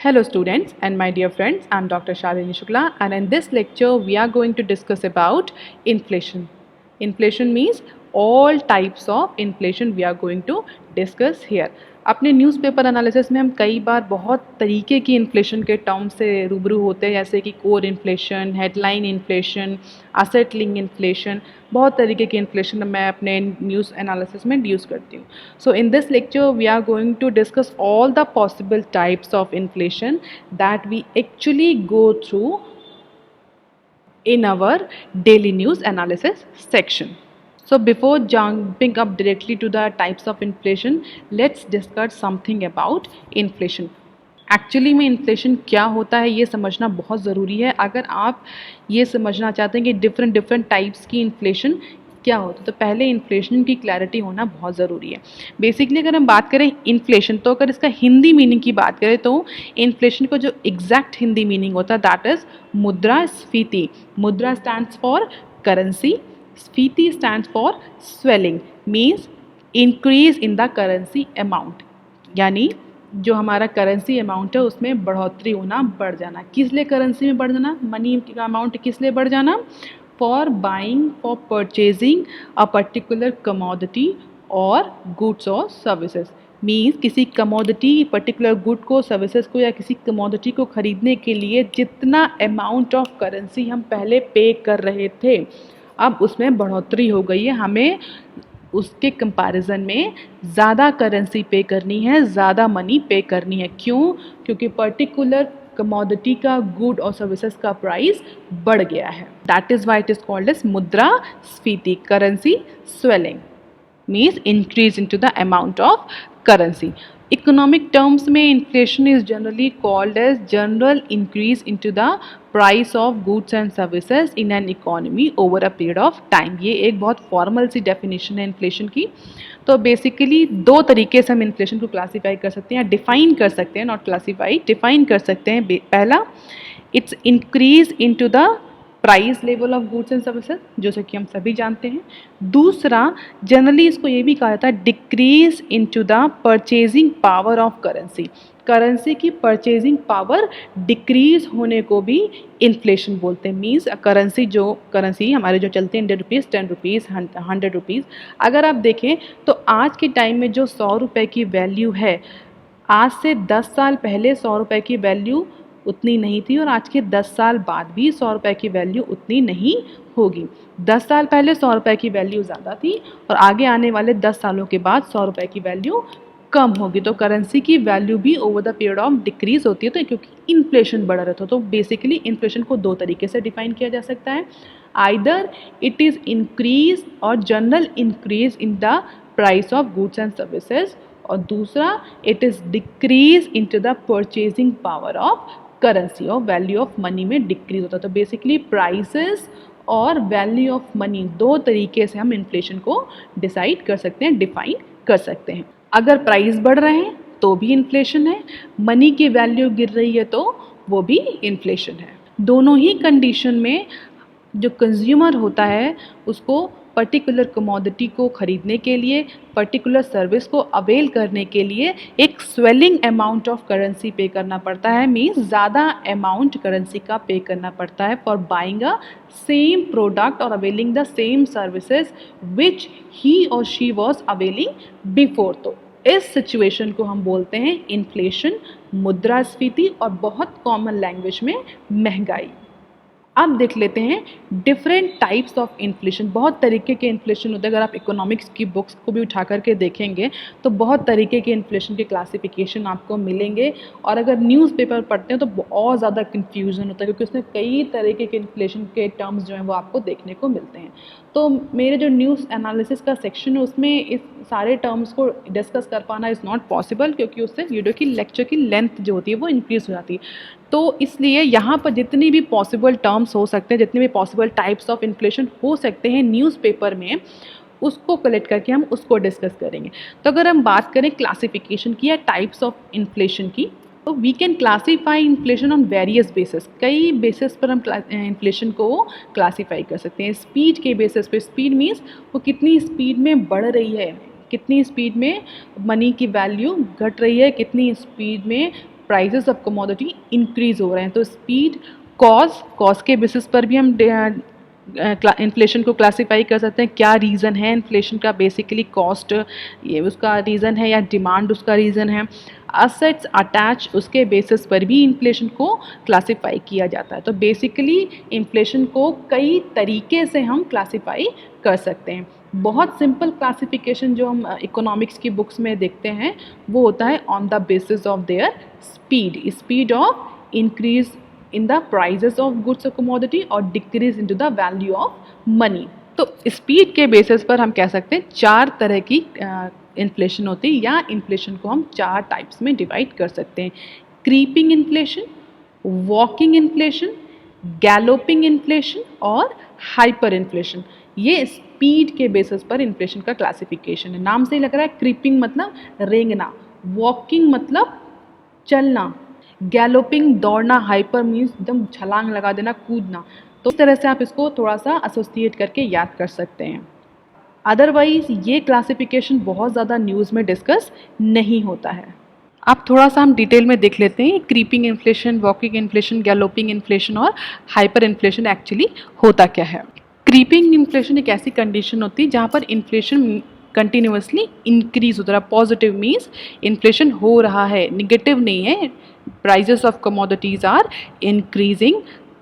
Hello students and my dear friends, I am Dr. Shalini Shukla, and in this lecture we are going to discuss about inflation. Inflation means all types of inflation we are going to discuss here. अपने newspaper analysis में हम कई बार बहुत तरीके की inflation के term से रूबरू होते हैं, जैसे कि core inflation, headline inflation, asset link inflation, बहुत तरीके की इन्फ्लेशन मैं अपने न्यूज़ एनालिसिस में यूज़ करती हूँ. So in this lecture we are going to discuss all the possible types of inflation that we actually go through in our daily news analysis section. So before jumping up directly to the types of inflation, let's discuss something about inflation. Actually में inflation क्या होता है ये समझना बहुत ज़रूरी है. अगर आप ये समझना चाहते हैं कि डिफरेंट टाइप्स की इन्फ्लेशन क्या होता है तो पहले इन्फ्लेशन की क्लैरिटी होना बहुत ज़रूरी है. बेसिकली अगर हम बात करें इन्फ्लेशन, तो अगर इसका हिंदी मीनिंग की बात करें तो इन्फ्लेशन का जो एग्जैक्ट हिंदी मीनिंग होता है दैट इज़ मुद्रास्फीति. मुद्रा स्टैंड्स फॉर करेंसी, स्फीति stands for swelling, means increase in the currency amount, यानी जो हमारा करेंसी अमाउंट है उसमें बढ़ोतरी होना, बढ़ जाना. किस लिए करेंसी में बढ़ जाना, मनी का अमाउंट किस लिए बढ़ जाना, for buying, for purchasing a particular commodity और गुड्स और सर्विसेज. मीन्स किसी कमोडिटी, पर्टिकुलर गुड को, सर्विसेज को या किसी कमोडिटी को खरीदने के लिए जितना अमाउंट ऑफ करेंसी हम पहले पे कर रहे थे अब उसमें बढ़ोतरी हो गई है. हमें उसके कंपैरिजन में ज़्यादा करेंसी पे करनी है, ज़्यादा मनी पे करनी है. क्यों? क्योंकि पर्टिकुलर कमोडिटी का, गुड और सर्विसेज का प्राइस बढ़ गया है. That is why it is called as मुद्रास्फीति, currency swelling means increase into the amount of currency. Economic terms में inflation is generally called as general increase into the price of goods and services in an economy over a period of time. ये एक बहुत formal सी definition है inflation की. तो basically दो तरीके से हम इन्फ्लेशन को क्लासीफाई कर सकते हैं, डिफाइन कर सकते हैं, नॉट क्लासीफाई, डिफाइन कर सकते हैं. पहला, it's increase into the price level of goods and services, जैसे कि हम सभी जानते हैं. दूसरा, जनरली इसको ये भी कहा जाता है decrease into the purchasing power of currency. Currency की परचेजिंग पावर डिक्रीज होने को भी इन्फ्लेशन बोलते हैं. मीन्स करेंसी हमारे जो चलते हैं 100 रुपीज़, 10 रुपीज़, 100 रुपीज़, अगर आप देखें तो आज के टाइम में जो 100 रुपये की वैल्यू है, आज से 10 साल पहले 100 रुपये की वैल्यू उतनी नहीं थी और आज के 10 साल बाद भी 100 रुपये की वैल्यू उतनी नहीं होगी. 10 साल पहले 100 रुपये की वैल्यू ज़्यादा थी और आगे आने वाले 10 सालों के बाद 100 रुपये की वैल्यू कम होगी. तो करेंसी की वैल्यू भी over the period of decrease होती है, तो क्योंकि इन्फ्लेशन बढ़ रहा था. तो बेसिकली इन्फ्लेशन को दो तरीके से डिफाइन किया जा सकता है. आइदर इट इज़ इंक्रीज और general increase in the price of goods and services, और दूसरा it is decrease in to the purchasing power of currency और वैल्यू ऑफ मनी में डिक्रीज होता है. तो बेसिकली प्राइसेस और वैल्यू ऑफ मनी दो तरीके से हम इन्फ्लेशन को डिसाइड कर सकते हैं, डिफाइन कर सकते हैं. अगर प्राइस बढ़ रहे हैं तो भी इन्फ्लेशन है, मनी की वैल्यू गिर रही है तो वो भी इन्फ्लेशन है. दोनों ही कंडीशन में जो कंज्यूमर होता है उसको पर्टिकुलर कमोडिटी को ख़रीदने के लिए, पर्टिकुलर सर्विस को अवेल करने के लिए एक स्वेलिंग अमाउंट ऑफ करेंसी पे करना पड़ता है. मीन्स ज़्यादा अमाउंट करेंसी का पे करना पड़ता है for buying a same product और availing the same services which he और शी वॉज अवेलिंग बिफोर. तो इस सिचुएशन को हम बोलते हैं इन्फ्लेशन, मुद्रास्फीति और बहुत कॉमन लैंग्वेज में महंगाई. अब देख लेते हैं डिफरेंट टाइप्स ऑफ इन्फ्लेशन. बहुत तरीके के इन्फ्लेशन होते हैं. अगर आप इकोनॉमिक्स की बुक्स को भी उठा करके देखेंगे तो बहुत तरीके के इन्फ्लेशन के क्लासिफिकेशन आपको मिलेंगे, और अगर न्यूज़पेपर पढ़ते हैं तो बहुत ज़्यादा कन्फ्यूजन होता है क्योंकि उसमें कई तरीके के इन्फ्लेशन के टर्म्स जो हैं वो आपको देखने को मिलते हैं. तो मेरे जो न्यूज़ एनालिसिस का सेक्शन है उसमें इस सारे टर्म्स को डिस्कस कर पाना इज़ नॉट पॉसिबल, क्योंकि उससे वीडियो की लेक्चर की लेंथ जो होती है वो इंक्रीज़ हो जाती है. तो इसलिए यहाँ पर जितनी भी पॉसिबल टर्म्स हो सकते हैं, जितने भी पॉसिबल टाइप्स ऑफ इन्फ्लेशन हो सकते हैं न्यूज़पेपर में, उसको कलेक्ट करके हम उसको डिस्कस करेंगे. तो अगर हम बात करें क्लासिफिकेशन की या टाइप्स ऑफ इन्फ्लेशन की, तो we can classify inflation on various basis. कई बेसिस पर हम इन्फ्लेशन को क्लासीफाई कर सकते हैं. स्पीड के बेसिस पे, स्पीड मीन्स वो कितनी स्पीड में बढ़ रही है, कितनी स्पीड में मनी की वैल्यू घट रही है, कितनी स्पीड में प्राइजेस ऑफ कमोडिटी इंक्रीज हो रहे हैं। तो स्पीड, कॉज के बेसिस पर भी हम इन्फ्लेशन को क्लासीफाई कर सकते हैं। क्या रीज़न है इन्फ्लेशन का, बेसिकली कॉस्ट ये उसका रीज़न है या डिमांड उसका रीज़न है। असेट्स अटैच, उसके बेसिस पर भी इन्फ्लेशन को क्लासीफाई किया जाता है। तो बेसिकली इन्फ्लेशन को कई तरीके से हम क्लासीफाई कर सकते हैं। बहुत सिंपल क्लासिफिकेशन जो हम इकोनॉमिक्स की बुक्स में देखते हैं वो होता है on the basis of their speed of increase in the prices of goods or commodity or decrease into the value of money। तो स्पीड के बेसिस पर हम कह सकते हैं 4 तरह की इन्फ्लेशन होती है, या इन्फ्लेशन को हम 4 टाइप्स में डिवाइड कर सकते हैं। Creeping inflation, walking inflation, galloping inflation और हाइपर इन्फ्लेशन। ये स्पीड के बेसिस पर इन्फ्लेशन का क्लासिफिकेशन है। नाम से ही लग रहा है, क्रीपिंग मतलब रेंगना, वॉकिंग मतलब चलना, गैलोपिंग दौड़ना, हाइपर मीन्स एकदम छलांग लगा देना, कूदना। तो इस तरह से आप इसको थोड़ा सा एसोसिएट करके याद कर सकते हैं। अदरवाइज ये क्लासिफिकेशन बहुत ज़्यादा न्यूज़ में डिस्कस नहीं होता है। अब थोड़ा सा हम डिटेल में देख लेते हैं creeping inflation, walking inflation, galloping inflation और हाइपर इन्फ्लेशन एक्चुअली होता क्या है। क्रीपिंग इन्फ्लेशन एक ऐसी कंडीशन होती है जहाँ पर इन्फ्लेशन कंटिन्यूसली इंक्रीज होता है। पॉजिटिव मीन्स इन्फ्लेशन हो रहा है, निगेटिव नहीं है। Prices of commodities are increasing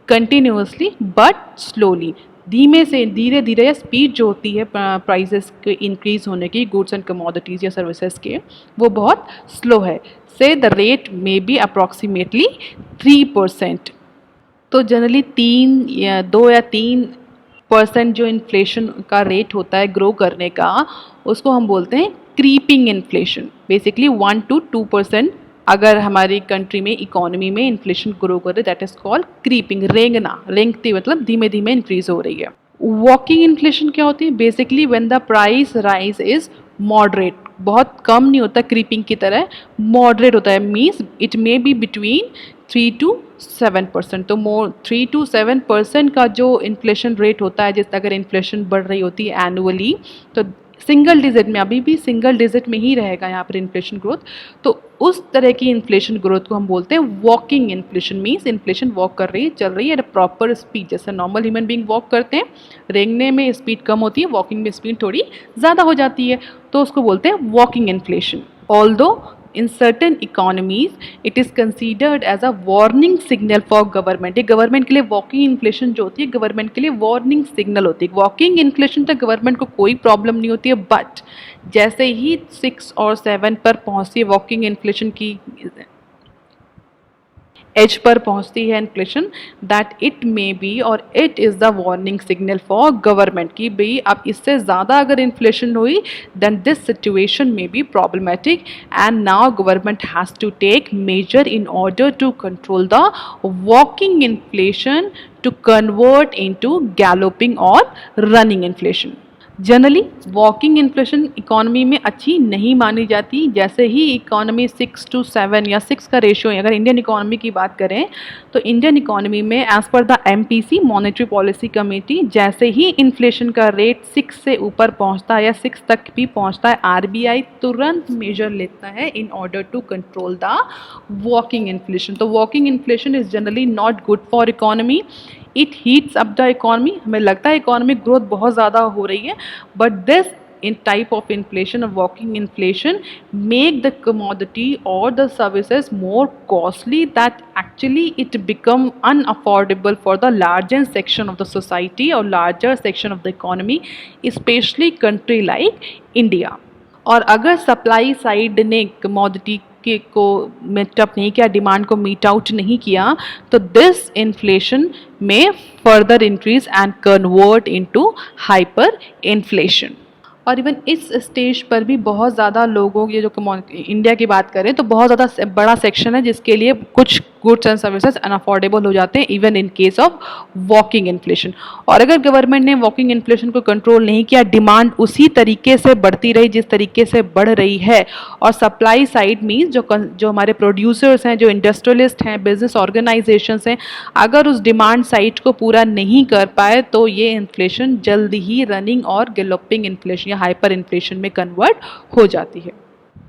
continuously but slowly, धीमे से धीरे धीरे, या स्पीड जो होती है प्राइजेस के इंक्रीज होने की गुड्स एंड कमोडिटीज़ या सर्विसेज के, वो बहुत स्लो है। से the rate may be approximately 3%। तो जनरली 2 या 3% जो इन्फ्लेशन का रेट होता है ग्रो करने का, उसको हम बोलते हैं क्रीपिंग इन्फ्लेशन। बेसिकली 1 to 2% अगर हमारी कंट्री में इकोनॉमी में इन्फ्लेशन ग्रो करे, दैट इज कॉल्ड क्रीपिंग, रेंगती मतलब धीमे धीमे इंक्रीज हो रही है। वॉकिंग इन्फ्लेशन क्या होती है? Basically when the price rise is moderate, बहुत कम नहीं होता क्रीपिंग की तरह, मॉडरेट होता है। Means it may be between 3 to 7%। तो 3 to 7% का जो इन्फ्लेशन रेट होता है, जिस अगर इन्फ्लेशन बढ़ रही होती है एनुअली, तो सिंगल डिजिट में, अभी भी सिंगल डिजिट में ही रहेगा यहाँ पर इन्फ्लेशन ग्रोथ। तो उस तरह की इन्फ्लेशन ग्रोथ को हम बोलते हैं walking inflation. Means inflation walk कर रही है, चल रही है एट प्रॉपर स्पीड, जैसे नॉर्मल ह्यूमन बीइंग वॉक करते हैं। रेंगने में स्पीड कम होती है, वॉकिंग में स्पीड थोड़ी ज़्यादा हो जाती है, तो उसको बोलते हैं walking inflation. Although in certain economies it is considered as a warning signal for government। ये गवर्नमेंट के लिए वॉकिंग इन्फ्लेशन जो होती है, गवर्नमेंट के लिए वार्निंग सिग्नल होती है। वॉकिंग इन्फ्लेशन तक गवर्नमेंट को कोई प्रॉब्लम नहीं होती है, बट जैसे ही 6 और 7 पर पहुंचती है वॉकिंग इन्फ्लेशन की एज पर पहुंचती है inflation, that it may be, और it is the warning signal for government कि भाई अब इससे ज़्यादा अगर इन्फ्लेशन हुई then this situation may be problematic and now government has to take measure in order to control the walking inflation to convert into galloping और running inflation. Generally walking inflation economy में अच्छी नहीं मानी जाती। जैसे ही economy 6 to 7 या 6 का ratio, अगर इंडियन इकोनॉमी की बात करें तो इंडियन इकोनॉमी में as per the MPC monetary policy committee, जैसे ही इन्फ्लेशन का रेट 6 से ऊपर पहुंचता है या 6 तक भी पहुंचता है, RBI तुरंत मेजर लेता है in order to control the walking inflation. तो walking inflation is generally not good for economy, it heats up the economy. हमें लगता है इकोनॉमिक ग्रोथ बहुत ज़्यादा हो रही है, but this in type of inflation or walking inflation make the commodity or the services more costly, that actually it become unaffordable for the larger section of the society or larger section of the economy, especially country like India। और अगर supply side ने commodity के को meet up नहीं किया, demand को meet out नहीं किया, तो दिस इन्फ्लेशन में further increase and convert into hyper inflation. और इवन इस स्टेज पर भी बहुत ज़्यादा लोगों की, जो इंडिया की बात करें तो बहुत ज़्यादा बड़ा सेक्शन है जिसके लिए कुछ गुड्स एंड सर्विसेज अनअफोर्डेबल हो जाते हैं even in case of walking inflation. और अगर गवर्नमेंट ने वॉकिंग इन्फ्लेशन को कंट्रोल नहीं किया, डिमांड उसी तरीके से बढ़ती रही जिस तरीके से बढ़ रही है, और सप्लाई साइड मीन्स जो हमारे प्रोड्यूसर्स हैं, जो इंडस्ट्रियलिस्ट हैं, बिजनेस ऑर्गेनाइजेशंस हैं, अगर उस डिमांड साइड को पूरा नहीं कर पाए तो ये इन्फ्लेशन जल्दी ही रनिंग और गैलोपिंग इन्फ्लेशन या हाइपर इन्फ्लेशन में कन्वर्ट हो जाती है।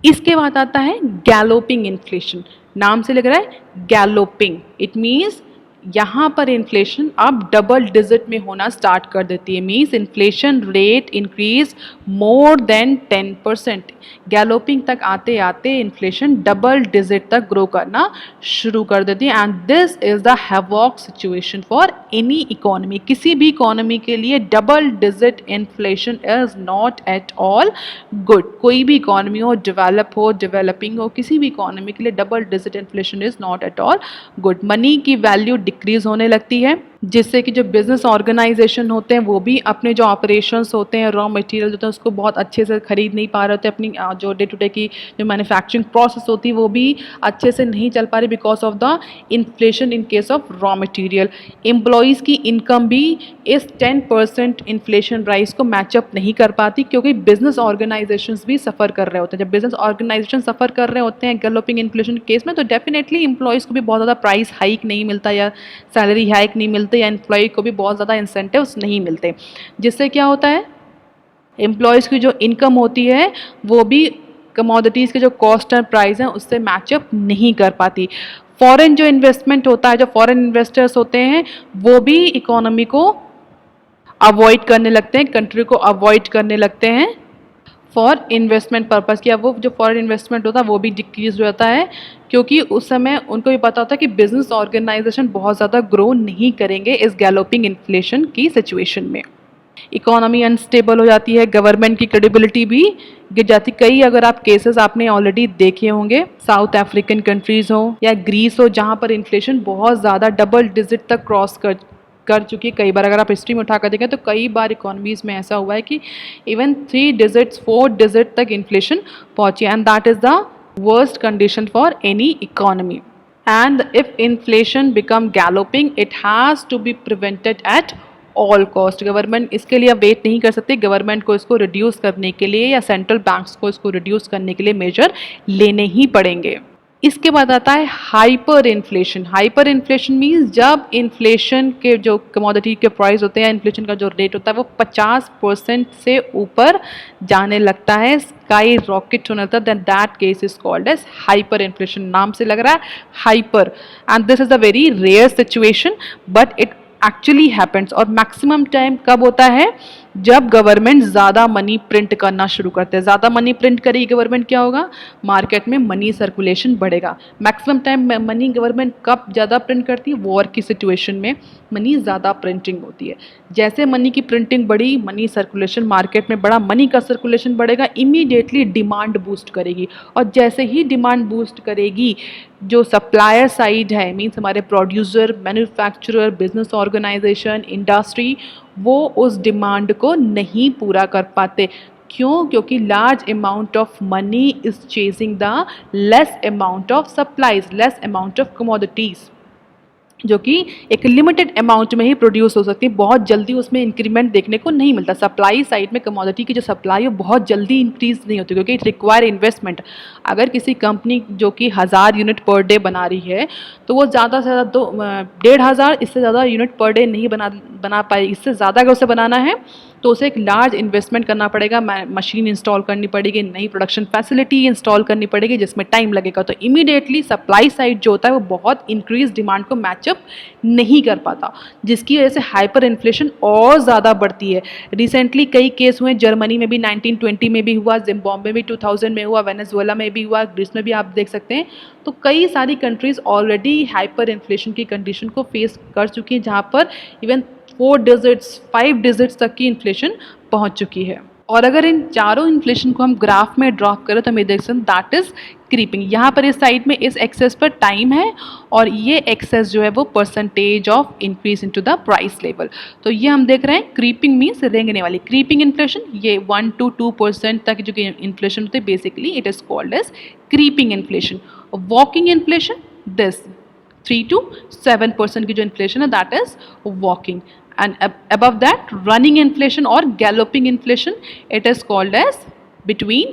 इसके बाद आता है गैलोपिंग इन्फ्लेशन। नाम से लग रहा है गैलोपिंग, इट मीन्स यहाँ पर इन्फ्लेशन अब डबल डिजिट में होना स्टार्ट कर देती है, means inflation rate increase more than 10%। Galloping तक आते आते इन्फ्लेशन डबल डिजिट तक ग्रो करना शुरू कर देती है, and this is the havoc situation for any economy. किसी भी इकोनॉमी के लिए double digit inflation is not at all good. कोई भी इकोनॉमी हो, डेवलप हो, डेवलपिंग हो, किसी भी इकोनॉमी के लिए double digit inflation is not at all good. Money की वैल्यू डिक्रीज होने लगती है, जिससे कि जो बिजनेस ऑर्गेनाइजेशन होते हैं वो भी अपने जो ऑपरेशंस होते हैं, रॉ मटेरियल होते हैं, उसको बहुत अच्छे से खरीद नहीं पा रहे होते। अपनी जो डे टू डे की जो मैन्युफैक्चरिंग प्रोसेस होती है वो भी अच्छे से नहीं चल पा रही because of the inflation in case of raw material. Employees की इनकम भी इस 10% इन्फ्लेशन राइज को मैचअप नहीं कर पाती, क्योंकि बिजनेस ऑर्गेनाइजेशंस भी सफ़र कर रहे होते हैं। जब बिजनेस ऑर्गेनाइजेशन सफ़र कर रहे होते हैं गैलोपिंग इन्फ्लेशन केस में, तो डेफिनेटली एम्प्लॉयज़ को भी बहुत ज़्यादा प्राइस हाइक नहीं मिलता या सैलरी हाइक नहीं मिलती, या एम्प्लॉय को भी बहुत ज़्यादा इंसेंटिव्स नहीं मिलते, जिससे क्या होता है एम्प्लॉयज़ की जो इनकम होती है वो भी कमोडिटीज़ के जो कॉस्ट एंड प्राइस हैं उससे मैचअप नहीं कर पाती। फॉरेन जो इन्वेस्टमेंट होता है, जो फॉरेन इन्वेस्टर्स होते हैं वो भी इकोनॉमी को अवॉइड करने लगते हैं, कंट्री को अवॉइड करने लगते हैं फॉर इन्वेस्टमेंट पर्पज़ किया। वो जो फॉरेन इन्वेस्टमेंट होता है वो भी डिक्रीज हो जाता है, क्योंकि उस समय उनको भी पता होता है कि बिजनेस ऑर्गेनाइजेशन बहुत ज़्यादा ग्रो नहीं करेंगे इस गैलोपिंग इन्फ्लेशन की सिचुएशन में। इकोनॉमी अनस्टेबल हो जाती है, गवर्नमेंट की क्रेडिबिलिटी भी गिर जाती। कई अगर आप केसेस आपने ऑलरेडी देखे होंगे, साउथ अफ्रीकन कंट्रीज हो या ग्रीस हो, जहाँ पर इन्फ्लेशन बहुत ज़्यादा डबल डिजिट तक क्रॉस कर चुकी है। कई बार अगर आप हिस्ट्री में उठाकर देखें तो कई बार इकोनॉमीज़ में ऐसा हुआ है कि इवन 3 डिजिट्स 4 डिजिट तक इन्फ्लेशन पहुंची, and that is the worst condition for any economy. And if inflation become galloping it has to be prevented at all cost. Government इसके लिए अब वेट नहीं कर सकती, गवर्नमेंट को इसको रिड्यूस करने के लिए या सेंट्रल बैंक्स को इसको रिड्यूस करने के लिए मेजर लेने ही पड़ेंगे। इसके बाद आता है hyper inflation. Hyper inflation means जब इन्फ्लेशन के जो कमोडिटी के प्राइस होते हैं, इन्फ्लेशन का जो रेट होता है वो 50% से ऊपर जाने लगता है, स्काई रॉकेट होने लगता है, then that case is called as hyper inflation. नाम से लग रहा है hyper, and this is a very rare situation but it actually happens. और मैक्सिमम टाइम कब होता है, जब गवर्नमेंट ज़्यादा मनी प्रिंट करना शुरू करते हैं। ज़्यादा मनी प्रिंट करेगी गवर्नमेंट, क्या होगा, मार्केट में मनी सर्कुलेशन बढ़ेगा। मैक्सिमम टाइम मनी गवर्नमेंट कब ज़्यादा प्रिंट करती है, वॉर की सिचुएशन में मनी ज़्यादा प्रिंटिंग होती है। जैसे मनी की प्रिंटिंग बढ़ी, मनी सर्कुलेशन मार्केट में बढ़ा, मनी का सर्कुलेशन बढ़ेगा, इमीडिएटली डिमांड बूस्ट करेगी, और जैसे ही डिमांड बूस्ट करेगी जो सप्लायर साइड है, मीन्स हमारे producer, manufacturer, business organization, industry, वो उस डिमांड को नहीं पूरा कर पाते। क्यों? क्योंकि large amount of money is chasing the less amount of supplies, less amount of commodities, जो कि एक लिमिटेड अमाउंट में ही प्रोड्यूस हो सकती है, बहुत जल्दी उसमें इंक्रीमेंट देखने को नहीं मिलता। सप्लाई साइड में कमोडिटी की जो सप्लाई है बहुत जल्दी इंक्रीज नहीं होती, क्योंकि इट रिक्वायर इन्वेस्टमेंट। अगर किसी कंपनी जो कि 1000 यूनिट पर डे बना रही है तो वो ज़्यादा से ज़्यादा 1500, इससे ज़्यादा यूनिट पर डे नहीं बना पाएगी। इससे ज़्यादा अगर उसे बनाना है तो उसे एक लार्ज इन्वेस्टमेंट करना पड़ेगा, मशीन इंस्टॉल करनी पड़ेगी, नई प्रोडक्शन फैसिलिटी इंस्टॉल करनी पड़ेगी, जिसमें टाइम लगेगा। तो इमीडिएटली सप्लाई साइड जो होता है वो बहुत इंक्रीज डिमांड को मैचअप नहीं कर पाता, जिसकी वजह से हाइपर इन्फ्लेशन और ज़्यादा बढ़ती है। रिसेंटली कई केस हुए, जर्मनी में भी 1920 में भी हुआ, जिम्बाब्वे में 2000 में हुआ, वेनेजुएला में भी हुआ, ग्रीस में भी आप देख सकते हैं। तो कई सारी कंट्रीज़ ऑलरेडी हाइपर इन्फ्लेशन की कंडीशन को फेस कर चुकी हैं, जहाँ पर इवन 4 डिजिट्स 5 डिजिट्स तक की इन्फ्लेशन पहुंच चुकी है। और अगर इन चारों इन्फ्लेशन को हम ग्राफ में ड्रॉप करें तो हम देख सकते हैं दैट इज क्रीपिंग। यहाँ पर इस साइड में इस एक्सेस पर टाइम है, और ये एक्सेस जो है वो percentage of increase into the price level. तो ये हम देख रहे हैं क्रीपिंग मीन्स रेंगने वाली। क्रीपिंग इन्फ्लेशन ये 1 to 2% तक जो कि इन्फ्लेशन होती है, basically it is called as creeping inflation. Walking inflation this 3 to 7% की जो इन्फ्लेशन है that is walking, and above that running inflation or galloping inflation, it is called as between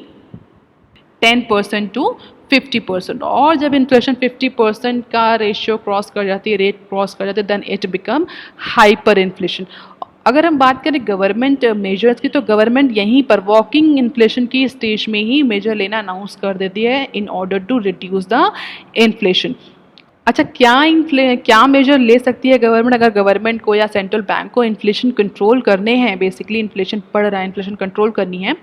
10% to 50%। और जब इन्फ्लेशन 50% का ratio cross कर जाती है, rate cross कर जाती है, then it become hyper inflation. अगर हम बात करें गवर्नमेंट मेजर्स की, तो गवर्नमेंट यहीं पर वॉकिंग इन्फ्लेशन की स्टेज में ही मेजर लेना अनाउंस कर देती है in order to reduce the inflation. अच्छा, क्या मेजर ले सकती है गवर्नमेंट अगर गवर्नमेंट को या सेंट्रल बैंक को इन्फ्लेशन कंट्रोल करने हैं, बेसिकली इन्फ्लेशन बढ़ रहा है, इन्फ्लेशन कंट्रोल करनी है,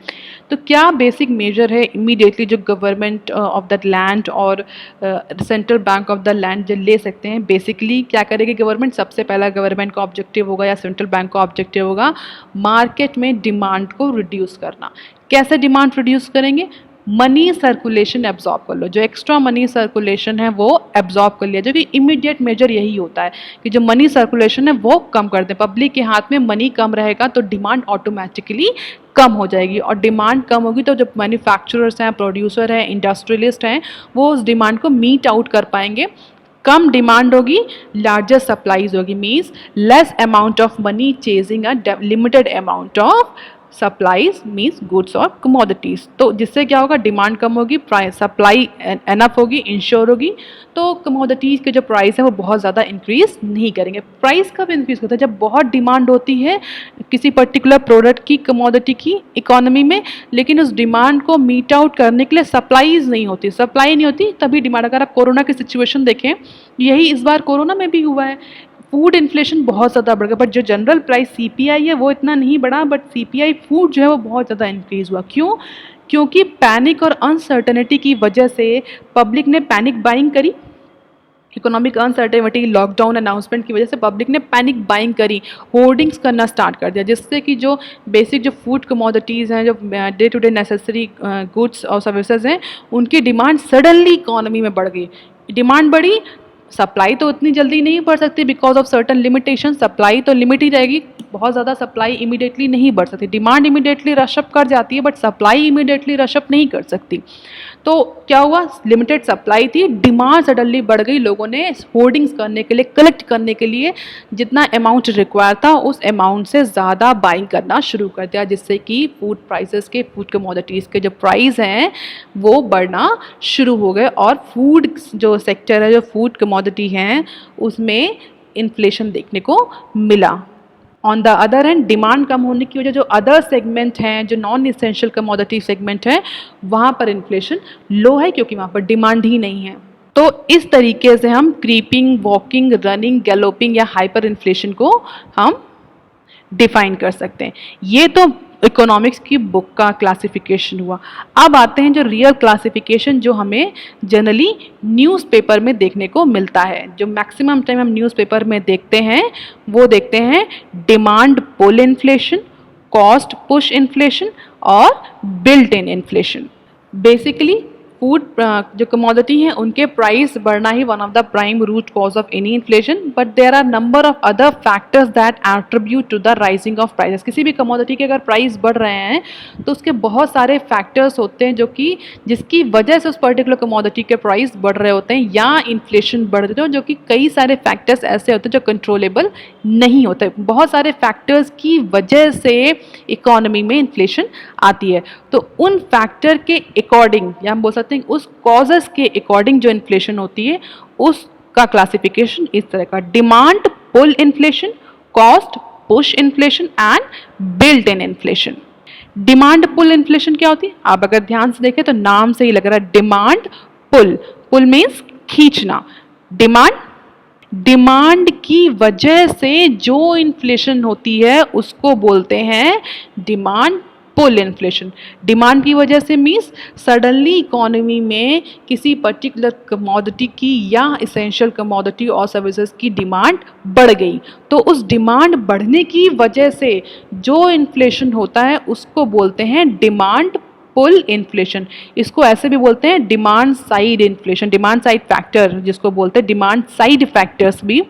तो क्या बेसिक मेजर है इमीडिएटली जो गवर्नमेंट ऑफ दैट लैंड और central bank of the land जो ले सकते हैं? बेसिकली क्या करेगी गवर्नमेंट? सबसे पहला गवर्नमेंट का ऑब्जेक्टिव होगा या सेंट्रल बैंक का ऑब्जेक्टिव होगा मार्केट में डिमांड को रिड्यूस करना। कैसे डिमांड रिड्यूस करेंगे? मनी सर्कुलेशन एब्जॉर्ब कर लो, जो एक्स्ट्रा मनी सर्कुलेशन है वो एब्जॉर्ब कर लिया, जो कि इमीडिएट मेजर यही होता है कि जो मनी सर्कुलेशन है वो कम कर दें। पब्लिक के हाथ में मनी कम रहेगा तो डिमांड ऑटोमेटिकली कम हो जाएगी, और डिमांड कम होगी तो जो मैन्युफैक्चरर्स हैं, प्रोड्यूसर हैं, इंडस्ट्रियलिस्ट हैं, वो उस डिमांड को मीट आउट कर पाएंगे। कम डिमांड होगी, लार्जर सप्लाईज होगी, means less amount of money chasing a limited amount of supplies means goods और कमोडिटीज। तो जिससे क्या होगा? डिमांड कम होगी, प्राइस सप्लाई एनफ होगी, इंश्योर होगी, तो कमोडिटीज के जो प्राइस है वो बहुत ज़्यादा इंक्रीज नहीं करेंगे। प्राइस कब इंक्रीज होता है? जब बहुत डिमांड होती है किसी पर्टिकुलर प्रोडक्ट की, कमोडिटी की इकोनॉमी में, लेकिन उस डिमांड को मीट आउट करने के लिए सप्लाईज नहीं होती, सप्लाई नहीं होती, तभी डिमांड। अगर आप कोरोना की सिचुएशन देखें, यही इस बार कोरोना में भी हुआ है, फूड इन्फ्लेशन बहुत ज़्यादा बढ़ गया, बट जो जनरल प्राइस सीपीआई है वो इतना नहीं बढ़ा, बट सीपीआई फूड जो है वो बहुत ज़्यादा इंक्रीज़ हुआ। क्यों? क्योंकि पैनिक और अनसर्टेनिटी की वजह से पब्लिक ने पैनिक बाइंग करी। इकोनॉमिक अनसर्टेनिटी, लॉकडाउन अनाउंसमेंट की वजह से पब्लिक ने पैनिक बाइंग करी, होर्डिंग्स करना स्टार्ट कर दिया, जिससे कि जो बेसिक जो फूड कमोडिटीज़ हैं, जो day to day necessary goods और सर्विसेज हैं, उनकी डिमांड सडनली इकोनॉमी में बढ़ गई। डिमांड बढ़ी, सप्लाई तो उतनी जल्दी नहीं बढ़ सकती because of certain limitation, supply तो लिमिट ही रहेगी, बहुत ज़्यादा सप्लाई इमीडिएटली नहीं बढ़ सकती। डिमांड इमीडिएटली रशअप कर जाती है बट सप्लाई इमीडिएटली रशअप नहीं कर सकती। तो क्या हुआ? लिमिटेड सप्लाई थी, डिमांड सडनली बढ़ गई, लोगों ने होर्डिंग्स करने के लिए, कलेक्ट करने के लिए जितना अमाउंट रिक्वायर था उस अमाउंट से ज़्यादा बाइंग करना शुरू कर दिया, जिससे कि फूड प्राइसेस के, फूड कमोडिटीज़ के जो प्राइस हैं वो बढ़ना शुरू हो गए, और फूड जो सेक्टर है, जो फूड कमोडिटी हैं, उसमें इन्फ्लेशन देखने को मिला। On the other hand, demand कम होने की वजह जो अदर सेगमेंट हैं, जो नॉन इसेंशियल कमोडिटी सेगमेंट है, वहाँ पर इन्फ्लेशन लो है क्योंकि वहाँ पर डिमांड ही नहीं है। तो इस तरीके से हम क्रीपिंग, वॉकिंग, रनिंग, गैलोपिंग या हाइपर इन्फ्लेशन को हम डिफाइन कर सकते हैं। ये तो इकोनॉमिक्स की बुक का क्लासिफिकेशन हुआ। अब आते हैं जो रियल क्लासिफिकेशन जो हमें जनरली न्यूज़पेपर में देखने को मिलता है, जो मैक्सिमम टाइम हम न्यूज़पेपर में देखते हैं, वो देखते हैं demand pull inflation, cost push inflation और built in inflation. Basically food जो कमोडिटी हैं उनके प्राइस बढ़ना ही one of the prime root cause of any inflation, but there are number of other factors that attribute to the rising of prices. किसी भी commodity के अगर price बढ़ रहे हैं तो उसके बहुत सारे फैक्टर्स होते हैं जो कि जिसकी वजह से उस पर्टिकुलर कमोडिटी के प्राइस बढ़ रहे होते हैं या इन्फ्लेशन बढ़ रहे होते हैं, जो कि कई सारे फैक्टर्स ऐसे होते हैं जो कंट्रोलेबल नहीं होते। बहुत सारे फैक्टर्स की वजह से इकोनॉमी में इन्फ्लेशन आती है, तो उन फैक्टर के अकॉर्डिंग या हम बोल सकते हैं उस कॉजेस के अकॉर्डिंग जो इन्फ्लेशन होती है उसका क्लासिफिकेशन इस तरह का: demand pull inflation, cost push inflation and built in inflation. Demand pull inflation क्या होती है? आप अगर ध्यान से देखें तो नाम से ही लग रहा है डिमांड पुल। पुल मीन्स खींचना, डिमांड की वजह से जो इन्फ्लेशन होती है उसको बोलते हैं डिमांड पुल इन्फ्लेशन। डिमांड की वजह से मीन्स सडनली इकोनॉमी में किसी पर्टिकुलर कमोडिटी की या इसेंशियल कमोडिटी और सर्विसेज की डिमांड बढ़ गई, तो उस डिमांड बढ़ने की वजह से जो इन्फ्लेशन होता है उसको बोलते हैं डिमांड पुल इन्फ्लेशन। इसको ऐसे भी बोलते हैं demand side inflation, demand side factor जिसको बोलते हैं डिमांड साइड फैक्टर्स भी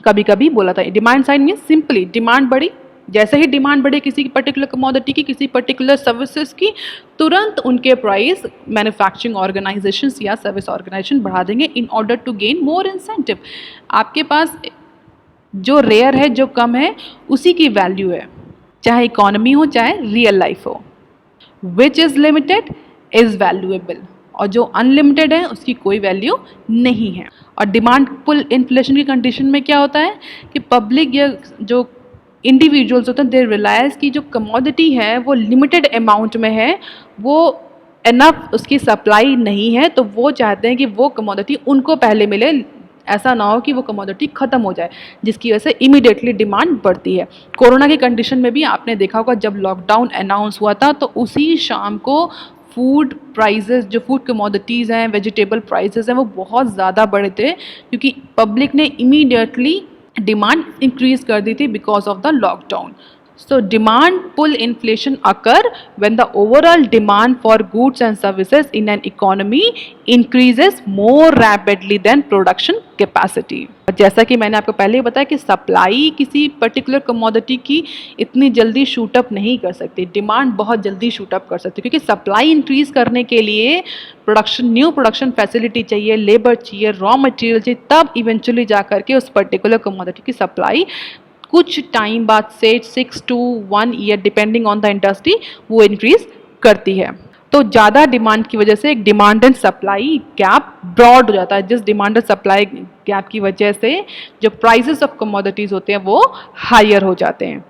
कभी कभी बोला था। Demand side means simply demand बढ़ी, जैसे ही डिमांड बढ़े किसी पर्टिकुलर कमोडिटी की, किसी पर्टिकुलर सर्विसेज की, तुरंत उनके प्राइस मैन्युफैक्चरिंग ऑर्गेनाइजेशंस या सर्विस ऑर्गेनाइजेशन बढ़ा देंगे in order to gain more incentive. आपके पास जो रेयर है, जो कम है, उसी की वैल्यू है, चाहे इकोनॉमी हो चाहे रियल लाइफ हो। Which is limited is valuable, और जो अनलिमिटेड है उसकी कोई वैल्यू नहीं है। और डिमांड पुल इन्फ्लेशन की कंडीशन में क्या होता है कि पब्लिक या जो इंडिविजुअल्स होते हैं दे रियलाइज की जो कमोडिटी है वो लिमिटेड अमाउंट में है, वो एनफ उसकी सप्लाई नहीं है, तो वो चाहते हैं कि वो कमोडिटी उनको पहले मिले, ऐसा ना हो कि वो कमोडिटी ख़त्म हो जाए, जिसकी वजह से इमीडिएटली डिमांड बढ़ती है। कोरोना की कंडीशन में भी आपने देखा होगा, जब लॉकडाउन अनाउंस हुआ था तो उसी शाम को फूड प्राइसेस, जो फूड कमोडिटीज़ हैं, वेजिटेबल प्राइसेस हैं, वो बहुत ज़्यादा बढ़े थे, क्योंकि पब्लिक ने इमीडिएटली डिमांड इंक्रीज कर दी थी because of the lockdown. So demand pull inflation occur when the overall demand for goods and services in an economy increases more rapidly than production capacity. जैसा कि मैंने आपको पहले ही बताया कि सप्लाई किसी पर्टिकुलर कमोडिटी की इतनी जल्दी शूट अप नहीं कर सकती, डिमांड बहुत जल्दी शूट अप कर सकती है, क्योंकि सप्लाई इंक्रीज करने के लिए न्यू प्रोडक्शन फैसिलिटी चाहिए, लेबर चाहिए, रॉ मटेरियल चाहिए, तब इवेंचुअली जा करके उस पर्टिकुलर कमोडिटी की सप्लाई कुछ टाइम बाद से 6 to 1 year depending on the industry वो इंक्रीज करती है। तो ज़्यादा डिमांड की वजह से एक demand and supply gap broad हो जाता है, जिस डिमांड एंड सप्लाई गैप की वजह से जो प्राइसेस ऑफ कमोडिटीज़ होते हैं वो हायर हो जाते हैं।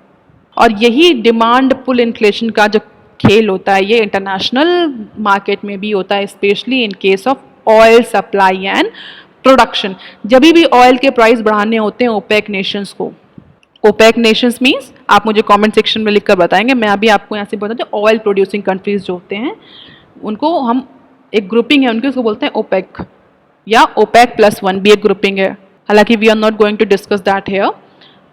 और यही डिमांड पुल इन्फ्लेशन का जो खेल होता है, ये इंटरनेशनल मार्केट में भी होता है, specially in case of oil supply and production. जब भी ऑयल के प्राइस बढ़ाने होते हैं ओपेक नेशंस को, ओपेक नेशंस मीन्स आप मुझे कमेंट सेक्शन में लिखकर बताएंगे, मैं अभी आपको यहाँ से बताती हूँ। ऑयल प्रोड्यूसिंग कंट्रीज जो होते हैं उनको हम एक ग्रुपिंग है उनकी, उसको बोलते हैं ओपेक, या ओपेक +1 भी एक ग्रुपिंग है, हालांकि we are not going to discuss that here.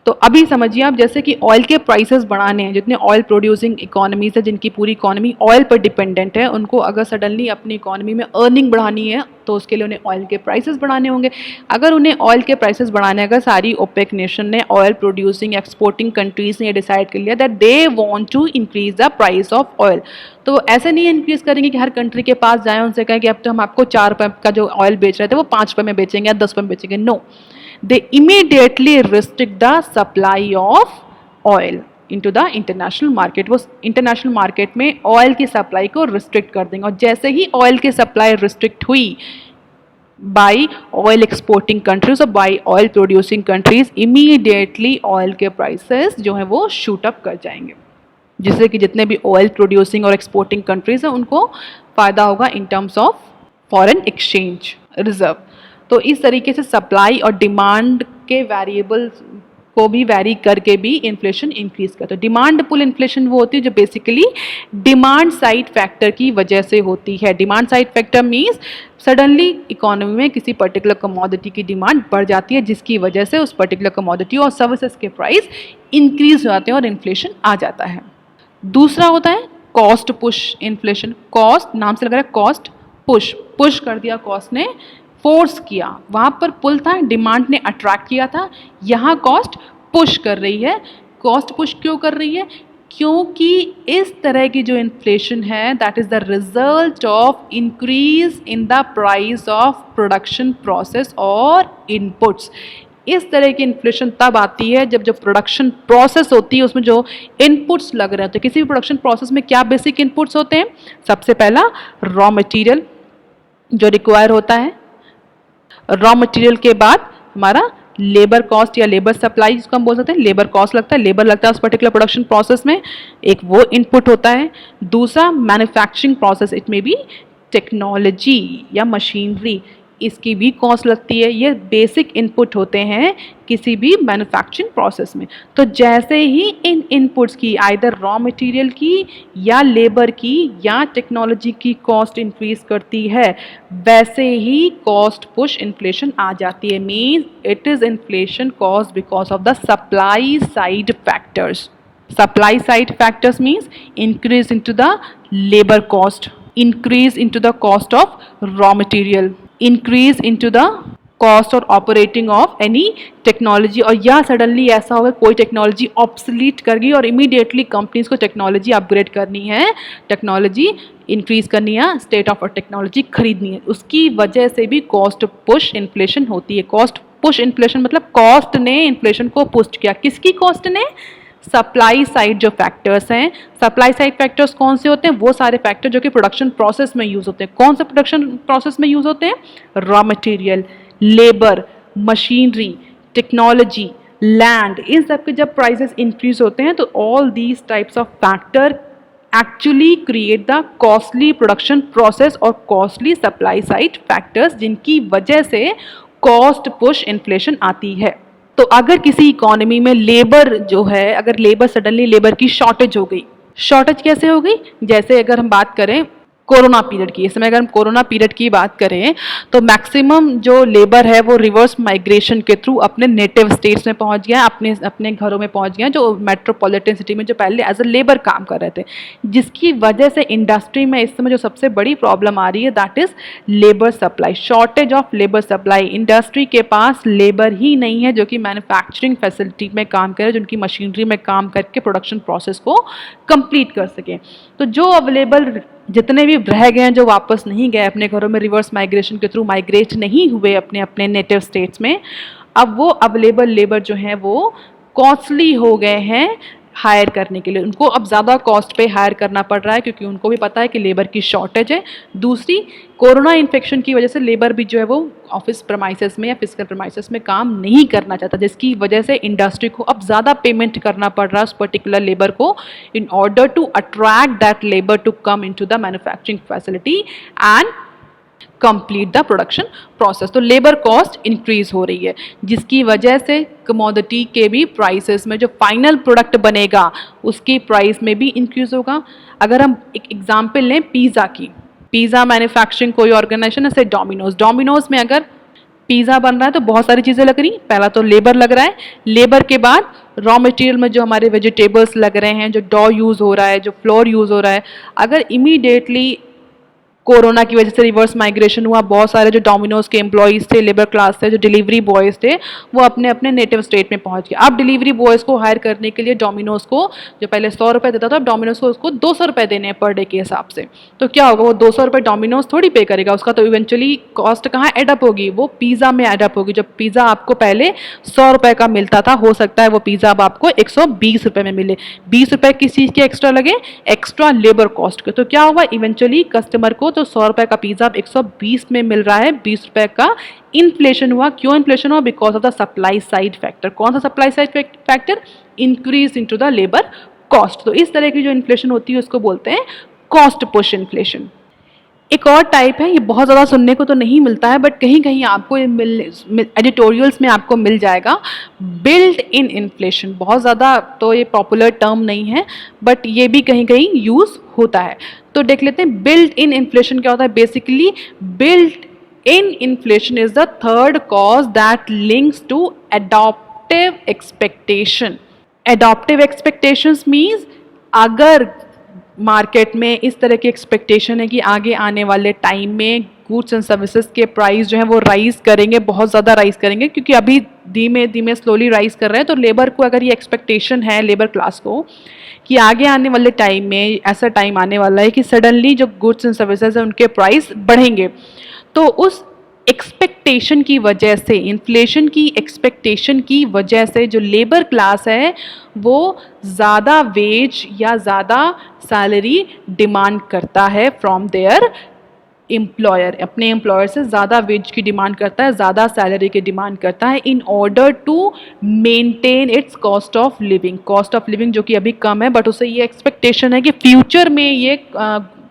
तो अभी समझिए आप, जैसे कि ऑयल के प्राइसेस बढ़ाने हैं, जितने ऑयल प्रोड्यूसिंग इकोनॉमीज है जिनकी पूरी इकोनॉमी ऑयल पर डिपेंडेंट है, उनको अगर सडनली अपनी इकोनॉमी में अर्निंग बढ़ानी है तो उसके लिए उन्हें ऑयल के प्राइसेस बढ़ाने होंगे। अगर उन्हें ऑयल के प्राइसेस बढ़ाने, अगर सारी ओपेक नेशन ने, ऑयल प्रोड्यूसिंग एक्सपोर्टिंग कंट्रीज ने डिसाइड कर लिया that they want to increase the price of oil, तो ऐसे नहीं इंक्रीज करेंगे कि हर कंट्री के पास जाएं, उनसे कहें कि अब तो हम आपको 4 रुपये का जो ऑयल बेच रहे थे वो 5 रुपये में बेचेंगे या 10 रुपये में बेचेंगे। No, they immediately restrict the supply of oil into the international market। वो इंटरनेशनल मार्केट में ऑयल की सप्लाई को रिस्ट्रिक्ट कर देंगे, और जैसे ही ऑयल की सप्लाई रिस्ट्रिक्ट हुई बाय ऑयल एक्सपोर्टिंग कंट्रीज और by oil producing countries, immediately oil के प्राइसेस जो हैं वो शूट अप कर जाएंगे, जिससे कि जितने भी ऑयल प्रोड्यूसिंग और एक्सपोर्टिंग कंट्रीज हैं उनको फ़ायदा होगा in terms of foreign exchange reserve. तो इस तरीके से सप्लाई और डिमांड के वेरिएबल्स को भी वैरी करके भी इन्फ्लेशन इंक्रीज करता है। डिमांड पुल इन्फ्लेशन वो होती है जो बेसिकली डिमांड साइड फैक्टर की वजह से होती है। Demand side factor means suddenly economy में किसी पर्टिकुलर कमोडिटी की डिमांड बढ़ जाती है, जिसकी वजह से उस पर्टिकुलर कमोडिटी और सर्विसेज के प्राइस इंक्रीज हो जाते हैं और इन्फ्लेशन आ जाता है। दूसरा होता है कॉस्ट पुश इन्फ्लेशन। कॉस्ट, नाम से लग रहा है कॉस्ट पुश कर दिया, कॉस्ट ने फोर्स किया, वहाँ पर पुल था, डिमांड ने अट्रैक्ट किया था, यहाँ कॉस्ट पुश कर रही है। कॉस्ट पुश क्यों कर रही है? क्योंकि इस तरह की जो इन्फ्लेशन है that is the result of increase in the price of production process और इनपुट्स। इस तरह की इन्फ्लेशन तब आती है जब जो प्रोडक्शन प्रोसेस होती है उसमें जो इनपुट्स लग रहे होते हैं। किसी भी प्रोडक्शन प्रोसेस में क्या बेसिक इनपुट्स होते हैं? सबसे पहला रॉ मटेरियल जो रिक्वायर होता है, रॉ मटेरियल के बाद हमारा लेबर कॉस्ट या लेबर सप्लाई जिसको हम बोल सकते हैं, लेबर कॉस्ट लगता है, लेबर लगता है उस पर्टिकुलर प्रोडक्शन प्रोसेस में, एक वो इनपुट होता है। दूसरा मैन्युफैक्चरिंग प्रोसेस, इट में भी टेक्नोलॉजी या मशीनरी, इसकी भी कॉस्ट लगती है। ये बेसिक इनपुट होते हैं किसी भी मैन्युफैक्चरिंग प्रोसेस में। तो जैसे ही इन इनपुट्स की आइदर रॉ मटेरियल की या लेबर की या टेक्नोलॉजी की कॉस्ट इंक्रीज करती है, वैसे ही कॉस्ट पुश इन्फ्लेशन आ जाती है। Means it is inflation caused because of the supply side factors. Supply side factors means increase into the labour cost, increase into the cost of raw material, increase into the cost or operating of any technology। और या suddenly ऐसा होगा कोई technology obsolete कर गई और immediately companies को technology upgrade करनी है, टेक्नोलॉजी इंक्रीज करनी है, स्टेट ऑफ टेक्नोलॉजी खरीदनी है, उसकी वजह से भी कॉस्ट पुश इन्फ्लेशन होती है। कॉस्ट पुश इन्फ्लेशन मतलब कॉस्ट ने इन्फ्लेशन को पुश किया। किसकी कॉस्ट ने? सप्लाई साइड जो फैक्टर्स हैं। सप्लाई साइड फैक्टर्स कौन से होते हैं? वो सारे फैक्टर जो कि प्रोडक्शन प्रोसेस में यूज़ होते हैं। कौन से प्रोडक्शन प्रोसेस में यूज़ होते हैं? Raw material, labour, machinery, technology, land, इन सब के जब प्राइसेस इंक्रीज होते हैं तो all these types of factor actually create the costly production process और कॉस्टली सप्लाई साइड फैक्टर्स, जिनकी वजह से कॉस्ट पुश इन्फ्लेशन आती है। तो अगर किसी इकोनॉमी में लेबर जो है, अगर लेबर सडनली लेबर की शॉर्टेज हो गई, शॉर्टेज कैसे हो गई, जैसे अगर हम बात करें कोरोना पीरियड की, इस समय अगर हम कोरोना पीरियड की बात करें तो मैक्सिमम जो लेबर है वो रिवर्स माइग्रेशन के थ्रू अपने नेटिव स्टेट्स में पहुंच गया, अपने अपने घरों में पहुंच गया, जो मेट्रोपॉलिटन सिटी में जो पहले एज अ लेबर काम कर रहे थे, जिसकी वजह से इंडस्ट्री में इस समय जो सबसे बड़ी प्रॉब्लम आ रही है that is labour supply, shortage of labour supply. Industry के पास लेबर ही नहीं है जो कि मैन्युफैक्चरिंग फैसिलिटी में काम करे, जिनकी मशीनरी में काम करके प्रोडक्शन प्रोसेस को कंप्लीट कर सके। तो जो अवेलेबल जितने भी रह गए हैं, जो वापस नहीं गए अपने घरों में, रिवर्स माइग्रेशन के थ्रू माइग्रेट नहीं हुए अपने अपने नेटिव स्टेट्स में, अब वो अवेलेबल लेबर जो हैं वो कॉस्टली हो गए हैं हायर करने के लिए, उनको अब ज़्यादा कॉस्ट पे हायर करना पड़ रहा है क्योंकि उनको भी पता है कि लेबर की शॉर्टेज है। दूसरी, कोरोना इन्फेक्शन की वजह से लेबर भी जो है वो ऑफिस प्रमाइसेस में या फिजिकल प्रमाइसेस में काम नहीं करना चाहता, जिसकी वजह से इंडस्ट्री को अब ज़्यादा पेमेंट करना पड़ रहा है उस पर्टिकुलर लेबर को in order to attract that labour to come in to the manufacturing facility and complete the production process. तो लेबर कॉस्ट इंक्रीज हो रही है, जिसकी वजह से कमोडिटी के भी प्राइसेस में जो फाइनल प्रोडक्ट बनेगा उसकी प्राइस में भी इंक्रीज होगा। अगर हम एक एग्जांपल लें पिज़्ज़ा की, पिज़्ज़ा मैन्युफैक्चरिंग कोई ऑर्गेनाइजेशन है, डोमिनोज, डोमिनोज में अगर पिज़्ज़ा बन रहा है तो बहुत सारी चीज़ें लग रही, पहला तो लेबर लग रहा है, लेबर के बाद रॉ मटेरियल में जो हमारे वेजिटेबल्स लग रहे हैं, जो डॉ यूज़ हो रहा है, जो फ्लोर यूज़ हो रहा है। अगर इमीडिएटली कोरोना की वजह से रिवर्स माइग्रेशन हुआ, बहुत सारे जो डोमिनोज के एम्प्लॉयज़ थे, लेबर क्लास थे, जो डिलीवरी बॉयज़ थे, वो अपने अपने नेटिव स्टेट में पहुंच गए। अब डिलीवरी बॉयज़ को हायर करने के लिए डोमिनोज को जो पहले 100 रुपये देता था, अब डोमिनोज को उसको 200 रुपये देने हैं पर डे के हिसाब से। तो क्या होगा, वो 200 रुपये डोमिनोज थोड़ी पे करेगा, उसका तो इवेंचुअली कॉस्ट कहाँ एडअप होगी, वो पिज़्ज़ा में एडअप होगी। जब पिज़्ज़ा आपको पहले 100 रुपये का मिलता था, हो सकता है वो पिज़्ज़ा अब आपको 120 रुपये में मिले। 20 रुपये किस चीज़ के एक्स्ट्रा लगे, एक्स्ट्रा लेबर कॉस्ट के। तो क्या हुआ, इवेंचुअली कस्टमर को तो 100 रुपये का पिज़्ज़ा 120 में मिल रहा है, 20 रुपए का इन्फ्लेशन हुआ। क्यों इन्फ्लेशन हुआ, because of the supply side factor. कौन सा supply side factor, increase into the labour cost. तो इस तरह की जो इन्फ्लेशन होती है उसको बोलते हैं कॉस्ट पुश इन्फ्लेशन। एक और टाइप है, ये बहुत ज़्यादा सुनने को तो नहीं मिलता है बट कहीं कहीं आपको एडिटोरियल्स में आपको मिल जाएगा, बिल्ट इन इन्फ्लेशन। बहुत ज़्यादा तो ये पॉपुलर टर्म नहीं है बट ये भी कहीं कहीं यूज़ होता है। तो देख लेते हैं बिल्ट इन इन्फ्लेशन क्या होता है। Basically built in inflation is the third cause that links to adaptive expectation. Adaptive expectations means अगर मार्केट में इस तरह की एक्सपेक्टेशन है कि आगे आने वाले टाइम में गुड्स एंड सर्विसेज के प्राइस जो है वो राइज करेंगे, बहुत ज़्यादा राइज करेंगे, क्योंकि अभी धीमे धीमे स्लोली राइज कर रहे हैं। तो लेबर को अगर ये एक्सपेक्टेशन है, लेबर क्लास को, कि आगे आने वाले टाइम में ऐसा टाइम आने वाला है कि सडनली जो गुड्स एंड सर्विसेज है उनके प्राइस बढ़ेंगे, तो उस एक्सपेक्टेशन की वजह से, इन्फ्लेशन की एक्सपेक्टेशन की वजह से जो लेबर क्लास है वो ज़्यादा वेज या ज़्यादा सैलरी डिमांड करता है फ्रॉम देयर एम्प्लॉयर। अपने एम्प्लॉयर से ज़्यादा वेज की डिमांड करता है, ज़्यादा सैलरी की डिमांड करता है in order to maintain its cost of living. Cost of living जो कि अभी कम है बट उसे ये एक्सपेक्टेशन है कि फ्यूचर में ये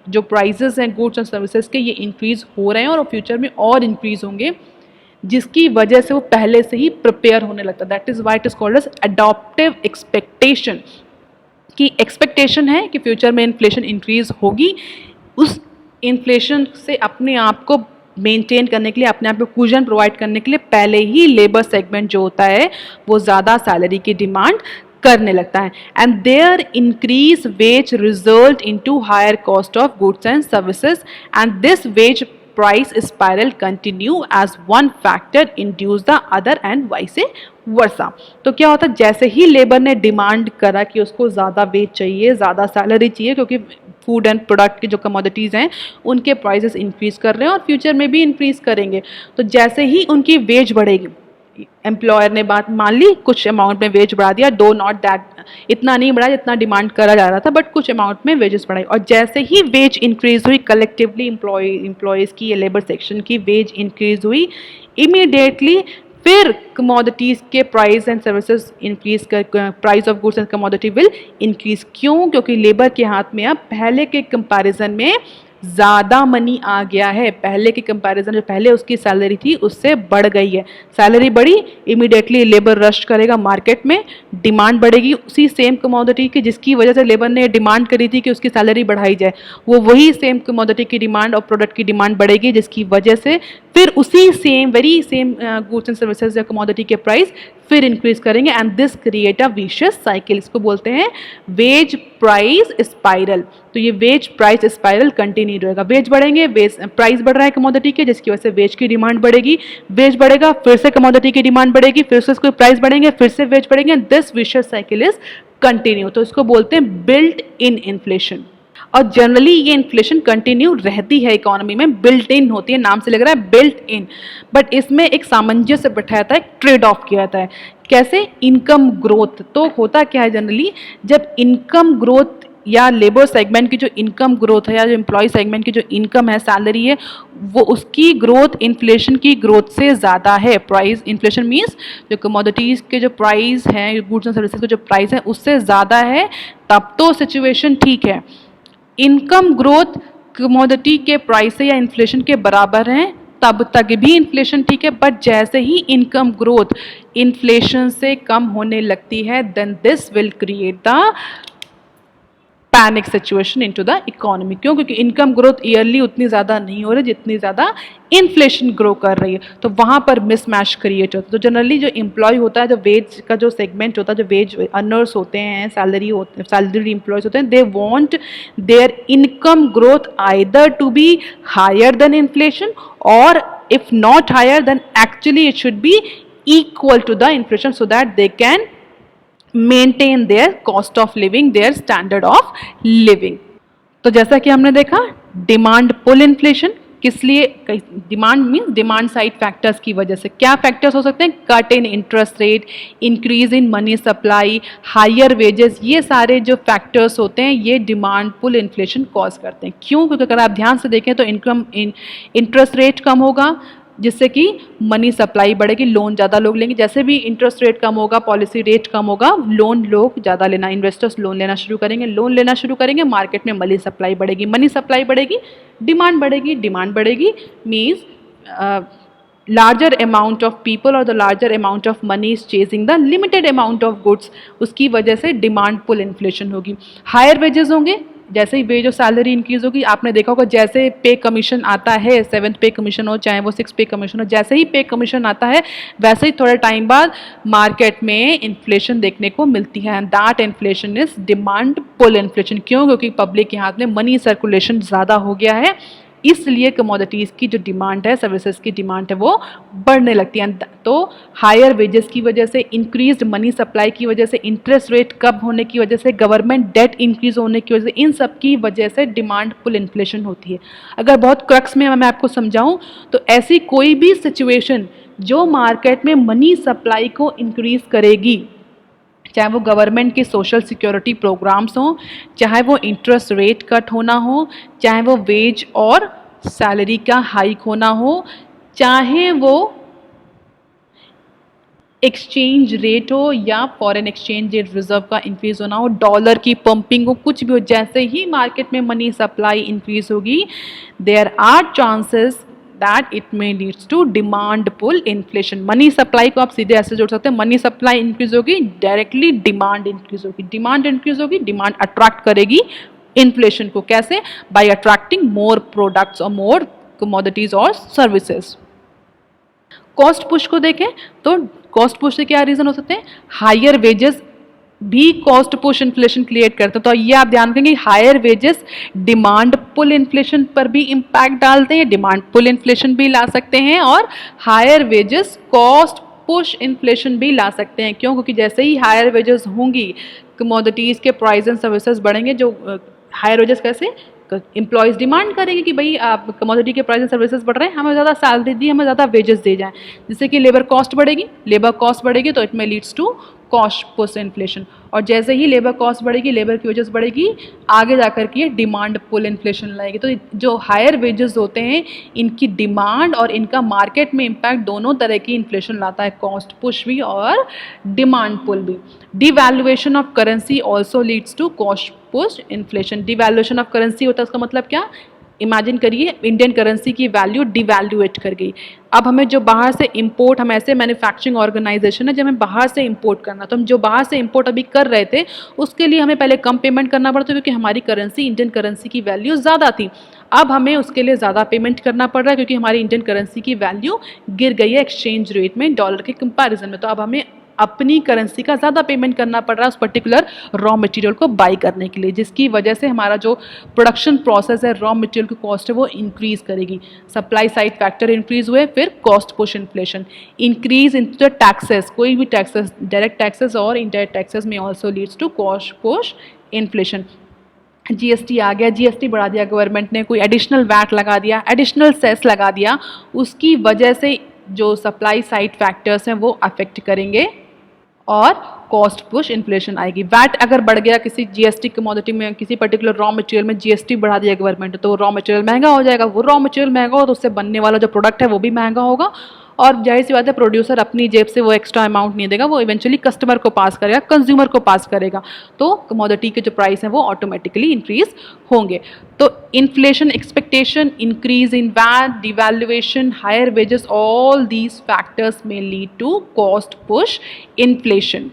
जो प्राइसेस हैं गुड्स एंड सर्विसेज के, ये इंक्रीज़ हो रहे हैं और फ्यूचर में और इंक्रीज़ होंगे, जिसकी वजह से वो पहले से ही प्रिपेयर होने लगता है। That is why it is called as adaptive expectation, कि एक्सपेक्टेशन है कि फ्यूचर में इन्फ्लेशन इंक्रीज़ होगी। उस इन्फ्लेशन से अपने आप को मेंटेन करने के लिए, अपने आप को कुशन प्रोवाइड करने के लिए पहले ही लेबर सेगमेंट जो होता है वो ज़्यादा सैलरी की डिमांड करने लगता है। And their increase wage result into higher cost of goods and services and this wage price spiral continue as one factor induce the other and vice versa. तो क्या होता है, जैसे ही लेबर ने डिमांड करा कि उसको ज़्यादा वेज चाहिए, ज़्यादा सैलरी चाहिए, क्योंकि फूड एंड प्रोडक्ट की जो कमोडिटीज़ हैं उनके प्राइसेस इंक्रीज़ कर रहे हैं और फ्यूचर में भी इंक्रीज़ करेंगे। तो जैसे ही उनकी वेज बढ़ेगी, एम्प्लॉयर ने बात मान ली, कुछ अमाउंट में वेज बढ़ा दिया, दो नॉट दैट, इतना नहीं बढ़ा जितना डिमांड करा जा रहा था बट कुछ अमाउंट में वेजेस बढ़ाई। और जैसे ही वेज इंक्रीज़ हुई, कलेक्टिवली एम्प्लॉयज़ की या लेबर सेक्शन की वेज इंक्रीज़ हुई, इमीडिएटली फिर कमोडिटीज़ के प्राइस एंड सर्विसेज इंक्रीज कर, price of goods and commodity will increase. क्यों? क्योंकि लेबर के हाथ में अब पहले के कंपैरिजन में ज़्यादा मनी आ गया है। पहले के कंपैरिजन जो पहले उसकी सैलरी थी उससे बढ़ गई है। सैलरी बढ़ी, इमीडिएटली लेबर रश करेगा मार्केट में, डिमांड बढ़ेगी उसी सेम कमोडिटी की जिसकी वजह से लेबर ने डिमांड करी थी कि उसकी सैलरी बढ़ाई जाए। वो वही सेम कमोडिटी की डिमांड और प्रोडक्ट की डिमांड बढ़ेगी जिसकी वजह से फिर उसी same very same goods and services या कमोडिटी के प्राइस फिर इंक्रीज करेंगे and this create a vicious cycle. इसको बोलते हैं वेज प्राइस स्पाइरल। तो ये वेज प्राइस स्पाइरल कंटिन्यू रहेगा। वेज बढ़ेंगे, वेज प्राइस बढ़ रहा है कमोडिटी के जिसकी वजह से वेज की डिमांड बढ़ेगी, वेज बढ़ेगा फिर से कमोडिटी की डिमांड बढ़ेगी, फिर से उसके प्राइस बढ़ेंगे, फिर से वेज बढ़ेंगे, this vicious cycle is continue. तो इसको बोलते हैं बिल्ट इन इन्फ्लेशन। और जनरली ये इन्फ्लेशन कंटिन्यू रहती है इकोनॉमी में, बिल्ट इन होती है, नाम से लग रहा है बिल्ट इन, बट इसमें एक सामंजस्य बैठाया जाता है, ट्रेड ऑफ किया जाता है। कैसे? Income growth. तो होता क्या है जनरली, जब इनकम ग्रोथ या लेबर सेगमेंट की जो इनकम ग्रोथ है या जो एम्प्लॉय सेगमेंट की जो इनकम है, सैलरी है, वो उसकी ग्रोथ इन्फ्लेशन की ग्रोथ से ज़्यादा है। प्राइस इन्फ्लेशन मीन्स जो कमोडिटीज़ के जो प्राइस हैं, गुड्स एंड सर्विसेज के जो प्राइस है उससे ज़्यादा है, तब तो सिचुएशन ठीक है। इनकम ग्रोथ कमोडिटी के प्राइस से या इन्फ्लेशन के बराबर है तब तक भी इन्फ्लेशन ठीक है, बट जैसे ही इनकम ग्रोथ इन्फ्लेशन से कम होने लगती है then this will create the panic situation into the economy. क्यों? क्योंकि इनकम ग्रोथ ईयरली उतनी ज़्यादा नहीं हो रही जितनी ज़्यादा इन्फ्लेशन ग्रो कर रही है, तो वहाँ पर मिसमैच क्रिएट होता है। तो जनरली जो एम्प्लॉय होता है, जो वेज का जो सेगमेंट होता है, जो वेज अर्नर्स होते हैं, सैलरी एम्प्लॉयज होते हैं, they want their income growth either to be higher than inflation और if not higher than actually it should be equal to the inflation so that they can maintain their cost of living, their standard of living। तो जैसा कि हमने देखा demand pull inflation किस लिए, demand means demand side factors की वजह से। क्या फैक्टर्स हो सकते हैं? Cut in interest rate, increase in money supply, higher wages, ये सारे जो फैक्टर्स होते हैं ये डिमांड पुल इन्फ्लेशन कॉज करते हैं। क्यों? क्योंकि अगर आप ध्यान से देखें तो इंटरेस्ट रेट कम होगा जिससे कि मनी सप्लाई बढ़ेगी, लोन ज़्यादा लोग लेंगे। जैसे भी इंटरेस्ट रेट कम होगा, पॉलिसी रेट कम होगा, लोन लोग ज़्यादा लेना, इन्वेस्टर्स लोन लेना शुरू करेंगे, लोन लेना शुरू करेंगे, मार्केट में मनी सप्लाई बढ़ेगी, मनी सप्लाई बढ़ेगी, डिमांड बढ़ेगी, डिमांड बढ़ेगी means larger amount of people or the larger amount of money is chasing the limited amount of goods, उसकी वजह से डिमांड पुल इन्फ्लेशन होगी। हायर वेजेस होंगे, जैसे ही वेज और सैलरी इंक्रीज होगी, आपने देखा होगा जैसे पे कमीशन आता है, 7th पे कमीशन हो चाहे वो 6th पे कमीशन हो, जैसे ही पे कमीशन आता है वैसे ही थोड़े टाइम बाद मार्केट में इन्फ्लेशन देखने को मिलती है and that inflation is demand pull inflation. क्यों? क्योंकि पब्लिक के हाथ में मनी सर्कुलेशन ज़्यादा हो गया है, इसलिए कमोडिटीज़ की जो डिमांड है, सर्विसेज की डिमांड है, वो बढ़ने लगती है। तो हायर वेजेस की वजह से, इंक्रीज्ड मनी सप्लाई की वजह से, इंटरेस्ट रेट कम होने की वजह से, गवर्नमेंट डेट इंक्रीज होने की वजह से, इन सब की वजह से डिमांड पुल इन्फ्लेशन होती है। अगर बहुत क्रक्स में मैं आपको समझाऊं तो ऐसी कोई भी सिचुएशन जो मार्केट में मनी सप्लाई को इंक्रीज करेगी, चाहे वो गवर्नमेंट के सोशल सिक्योरिटी प्रोग्राम्स हों, चाहे वो इंटरेस्ट रेट कट होना हो, चाहे वो वेज और सैलरी का हाइक होना हो, चाहे वो एक्सचेंज रेट हो या फॉरेन एक्सचेंज रेट रिजर्व का इंक्रीज होना हो, डॉलर की पंपिंग हो, कुछ भी हो, जैसे ही मार्केट में मनी सप्लाई इंक्रीज होगी there are chances that it may leads to demand pull inflation। Money supply को आप सीधे ऐसे जोड़ सकते हैं, मनी सप्लाई इंक्रीज होगी, डायरेक्टली डिमांड इंक्रीज होगी, डिमांड इंक्रीज होगी, डिमांड अट्रैक्ट करेगी इन्फ्लेशन को। कैसे? बाय अट्रैक्टिंग मोर प्रोडक्ट्स और मोर कमोडिटीज और सर्विसेज। कॉस्ट पुश को देखें तो कॉस्ट पुश से क्या रीजन हो सकते हैं? हायर वेजेस भी कॉस्ट पुश इन्फ्लेशन क्रिएट करते हैं। तो ये आप ध्यान रखेंगे, higher wages demand pull inflation पर भी इम्पैक्ट डालते हैं, डिमांड पुल इन्फ्लेशन भी ला सकते हैं, और higher wages cost push inflation भी ला सकते हैं। क्यों? क्योंकि जैसे ही हायर वेजेस होंगी, कमोडिटीज़ के प्राइस एंड सर्विसेज बढ़ेंगे। जो हायर वेजेस कैसे? एम्प्लॉयज़ डिमांड करेंगे कि भाई आप कमोडिटी के प्राइस एंड सर्विसेज बढ़ रहे हैं, हमें ज़्यादा सैलरी दी, हमें ज़्यादा वेजेस दे जाएं, जिससे कि लेबर कॉस्ट बढ़ेगी। लेबर कॉस्ट बढ़ेगी तो इट में leads to cost push inflation. और जैसे ही लेबर कॉस्ट बढ़ेगी, लेबर की वेजेस बढ़ेगी, आगे जाकर के ये डिमांड पुल इन्फ्लेशन लाएगी। तो जो हायर वेजेस होते हैं, इनकी डिमांड और इनका मार्केट में इम्पैक्ट दोनों तरह की इन्फ्लेशन लाता है, कॉस्ट पुश भी और डिमांड पुल भी। Devaluation of currency also leads to cost push inflation. Devaluation of currency होता है, उसका मतलब क्या, इमेजिन करिए इंडियन करेंसी की वैल्यू डिवैल्यूएट कर गई। अब हमें जो बाहर से इंपोर्ट, हम ऐसे मैन्युफैक्चरिंग ऑर्गेनाइजेशन है जब हमें बाहर से इंपोर्ट करना, तो हम जो बाहर से इंपोर्ट अभी कर रहे थे उसके लिए हमें पहले कम पेमेंट करना पड़ता क्योंकि हमारी करेंसी, इंडियन करेंसी की वैल्यू ज़्यादा थी। अब हमें उसके लिए ज़्यादा पेमेंट करना पड़ रहा है क्योंकि हमारी इंडियन करेंसी की वैल्यू गिर गई है एक्सचेंज रेट में डॉलर के कंपैरिजन में। तो अब हमें अपनी करेंसी का ज़्यादा पेमेंट करना पड़ रहा है उस पर्टिकुलर रॉ मटेरियल को बाई करने के लिए, जिसकी वजह से हमारा जो प्रोडक्शन प्रोसेस है, रॉ मटेरियल की कॉस्ट है, वो इंक्रीज़ करेगी। सप्लाई साइड फैक्टर इंक्रीज हुए, फिर cost push inflation. Increase in the taxes, कोई भी टैक्सेस, डायरेक्ट टैक्सेस और इनडायरेक्ट टैक्सेस में also leads to cost push inflation. GST आ गया, जीएसटी बढ़ा दिया गवर्नमेंट ने, कोई एडिशनल वैट लगा दिया, एडिशनल सेस लगा दिया, उसकी वजह से जो सप्लाई साइड फैक्टर्स हैं वो अफेक्ट करेंगे और कॉस्ट पुश इन्फ्लेशन आएगी। वैट अगर बढ़ गया किसी जीएसटी कमोडिटी में, किसी पर्टिकुलर रॉ मटेरियल में जीएसटी बढ़ा दिया गवर्नमेंट, तो रॉ मटेरियल महंगा हो जाएगा। वो रॉ मटेरियल महंगा हो तो उससे बनने वाला जो प्रोडक्ट है वो भी महंगा होगा, और जाहिर सी बात है प्रोड्यूसर अपनी जेब से वो एक्स्ट्रा अमाउंट नहीं देगा, वो इवेंचुअली कस्टमर को पास करेगा, कंज्यूमर को पास करेगा, तो कमोडिटी के जो प्राइस हैं वो ऑटोमेटिकली इंक्रीज होंगे। तो inflation expectation, increase in VAT, devaluation, higher wages, all these factors में lead to cost push inflation.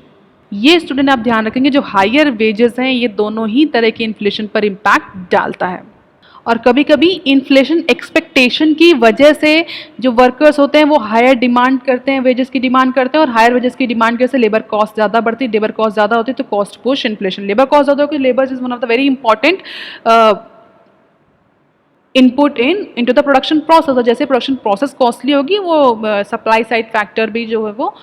ये स्टूडेंट आप ध्यान रखेंगे, जो हायर वेजेस हैं ये दोनों ही तरह के इन्फ्लेशन पर इम्पैक्ट डालता है। और कभी कभी इन्फ्लेशन एक्सपेक्टेशन की वजह से जो वर्कर्स होते हैं वो हायर डिमांड करते हैं, वेजेस की डिमांड करते हैं, और हायर वेजेस की डिमांड की वजह से लेबर कॉस्ट ज़्यादा बढ़ती है, लेबर कॉस्ट ज़्यादा होती है तो cost push inflation. Labour cost ज़्यादा होगी, labour is one of the very important input into the production process, और जैसे प्रोडक्शन प्रोसेस कॉस्टली होगी वो सप्लाई साइड फैक्टर भी जो है वो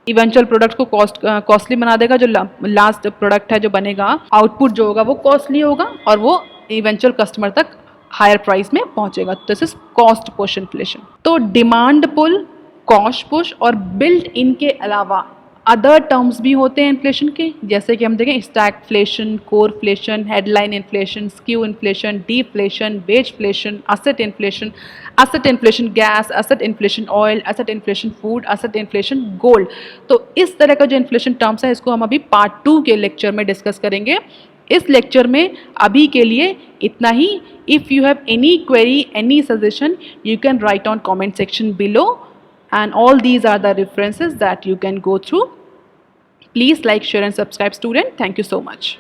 इवेंचुअल प्रोडक्ट को कॉस्टली बना देगा। जो लास्ट प्रोडक्ट है जो बनेगा, आउटपुट जो होगा वो कॉस्टली होगा और वो इवेंचुअल कस्टमर तक हायर प्राइस में पहुंचेगा। This is cost push inflation. तो डिमांड पुल, कॉस्ट पुश और बिल्ट इन के अलावा अदर टर्म्स भी होते हैं इन्फ्लेशन के, जैसे कि हम देखें stagflation, coreflation, headline inflation, skew inflation, deflation, wageflation, asset inflation gas, asset inflation oil, asset inflation food, asset inflation gold. तो इस तरह का जो इन्फ्लेशन टर्म्स है इसको हम अभी पार्ट 2 के लेक्चर में डिस्कस करेंगे। इस लेक्चर में अभी के लिए इतना ही। If you have any query, any suggestion, you can write on comment section below, and all these are the references that you can go through. Please like, share and subscribe student. Thank you so much.